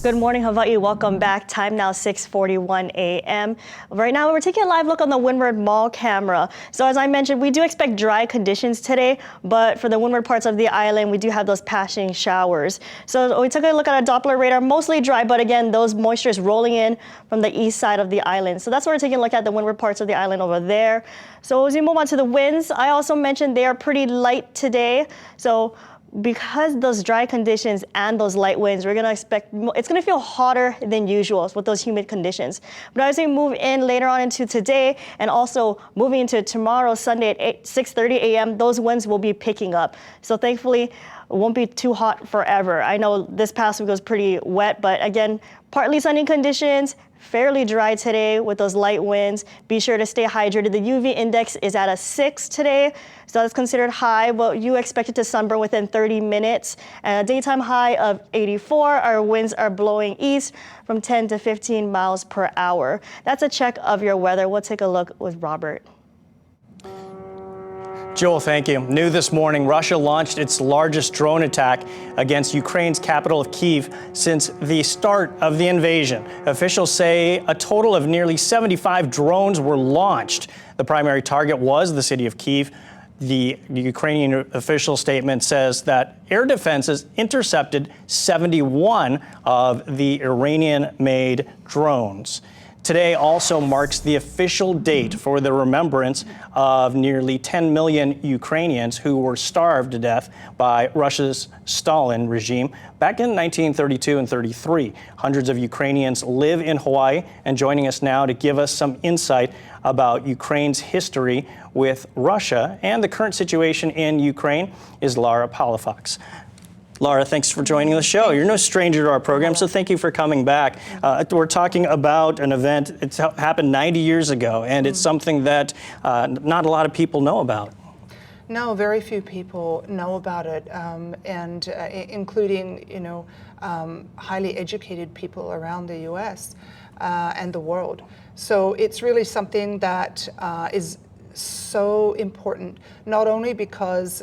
Good morning, Hawaii. Welcome back. Time now 6:41 a.m. Right now, we're taking a live look on the Windward Mall camera. So as I mentioned, we do expect dry conditions today, but for the windward parts of the island, we do have those passing showers. So we took a look at a Doppler radar, mostly dry, but again, those moisture is rolling in from the east side of the island. So that's why we're taking a look at the windward parts of the island over there. So as we move on to the winds, I also mentioned they are pretty light today. So because those dry conditions and those light winds, we're gonna expect, it's gonna feel hotter than usual with those humid conditions. But as we move in later on into today and also moving into tomorrow, Sunday at 6:30 a.m., those winds will be picking up. So thankfully, it won't be too hot forever. I know this past week was pretty wet, but again, partly sunny conditions, fairly dry today with those light winds. Be sure to stay hydrated. The UV index is at a 6 today, so that's considered high, but you expect it to sunburn within 30 minutes. And a daytime high of 84. Our winds are blowing east from 10 to 15 miles per hour. That's a check of your weather. We'll take a look with Robert. Joel, thank you. New this morning, Russia launched its largest drone attack against Ukraine's capital of Kyiv since the start of the invasion. Officials say a total of nearly 75 drones were launched. The primary target was the city of Kyiv. The Ukrainian official statement says that air defenses intercepted 71 of the Iranian-made drones. Today also marks the official date for the remembrance of nearly 10 million Ukrainians who were starved to death by Russia's Stalin regime back in 1932 and 33. Hundreds of Ukrainians live in Hawaii, and joining us now to give us some insight about Ukraine's history with Russia and the current situation in Ukraine is Lara Palafox. Lara, thanks for joining the show. You're no stranger to our program, so thank you for coming back. We're talking about an event, it's happened 90 years ago, and it's something that not a lot of people know about. No, very few people know about it, including, highly educated people around the U.S. And the world. So it's really something that is so important, not only because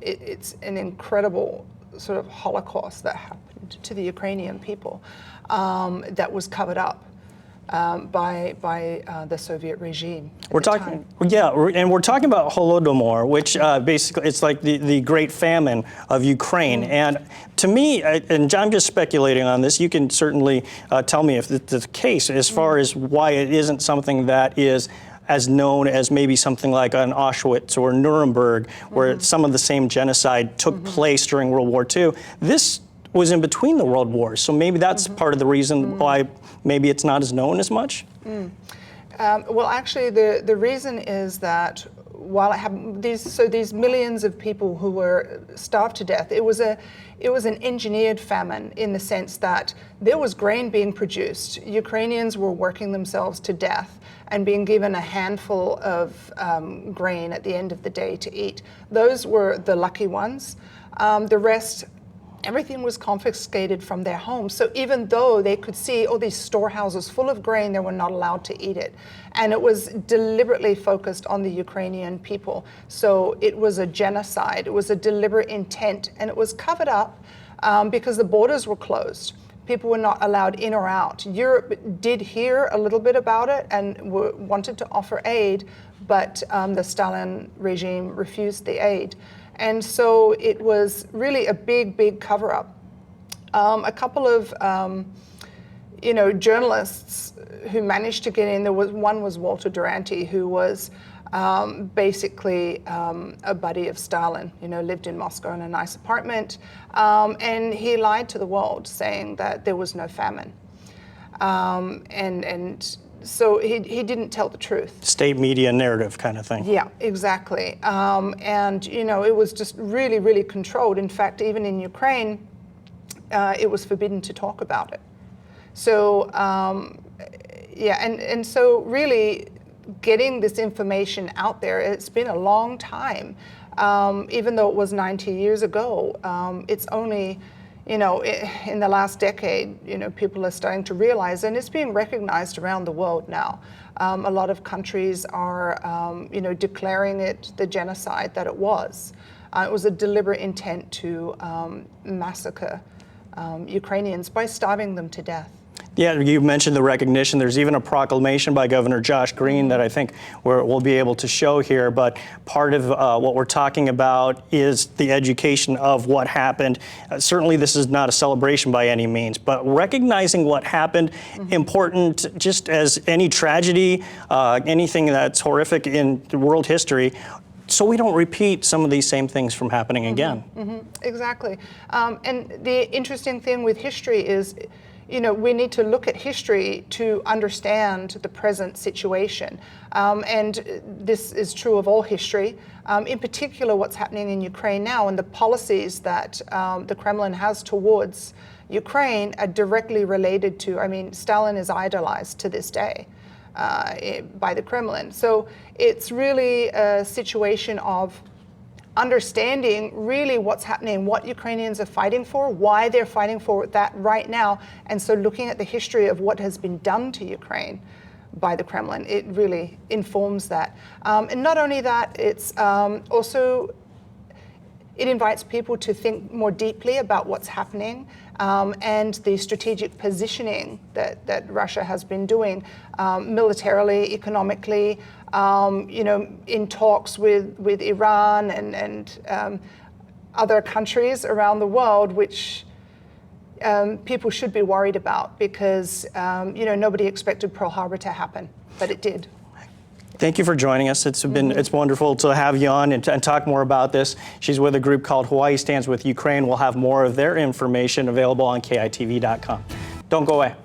it's an incredible sort of Holocaust that happened to the Ukrainian people that was covered up by the Soviet regime. We're talking, and we're talking about Holodomor, which basically it's like the Great Famine of Ukraine. And to me, and I'm just speculating on this, you can certainly tell me if it's the case as far as why it isn't something that is as known as maybe something like an Auschwitz or Nuremberg, where some of the same genocide took place during World War II. This was in between the world wars, so maybe that's part of the reason why maybe it's not as known as much. Well, actually, the reason is that while it happened, these millions of people who were starved to death, it was an engineered famine in the sense that there was grain being produced. Ukrainians were working themselves to death and being given a handful of grain at the end of the day to eat. Those were the lucky ones. The rest, everything was confiscated from their homes. So even though they could see all these storehouses full of grain, they were not allowed to eat it. And it was deliberately focused on the Ukrainian people. So it was a genocide. It was a deliberate intent, and it was covered up because the borders were closed. People were not allowed in or out. Europe did hear a little bit about it and wanted to offer aid, but the Stalin regime refused the aid. And so it was really a big, big cover-up. A couple of, journalists who managed to get in, one was Walter Duranty, who was basically a buddy of Stalin, lived in Moscow in a nice apartment, and he lied to the world saying that there was no famine. And so he didn't tell the truth. State media narrative kind of thing. Yeah, exactly. And, it was just really, really controlled. In fact, even in Ukraine, it was forbidden to talk about it. So, and so really getting this information out there, it's been a long time. Even though it was 90 years ago, it's only, in the last decade, people are starting to realize, and it's being recognized around the world now. A lot of countries are, declaring it the genocide that it was. It was a deliberate intent to massacre Ukrainians by starving them to death. Yeah, you mentioned the recognition. There's even a proclamation by Governor Josh Green that I think we'll be able to show here. But part of what we're talking about is the education of what happened. Certainly, this is not a celebration by any means, but recognizing what happened, important just as any tragedy, anything that's horrific in world history, so we don't repeat some of these same things from happening again. Exactly. And the interesting thing with history is, we need to look at history to understand the present situation. And this is true of all history. In particular, what's happening in Ukraine now and the policies that the Kremlin has towards Ukraine are directly related to, Stalin is idolized to this day by the Kremlin. So it's really a situation of understanding really what's happening, what Ukrainians are fighting for, why they're fighting for that right now. And so looking at the history of what has been done to Ukraine by the Kremlin, it really informs that. And not only that, it's also, it invites people to think more deeply about what's happening and the strategic positioning that Russia has been doing militarily, economically, in talks with Iran and other countries around the world, which people should be worried about because, nobody expected Pearl Harbor to happen, but it did. Thank you for joining us. It's wonderful to have you on and talk more about this. She's with a group called Hawaii Stands with Ukraine. We'll have more of their information available on KITV.com. Don't go away.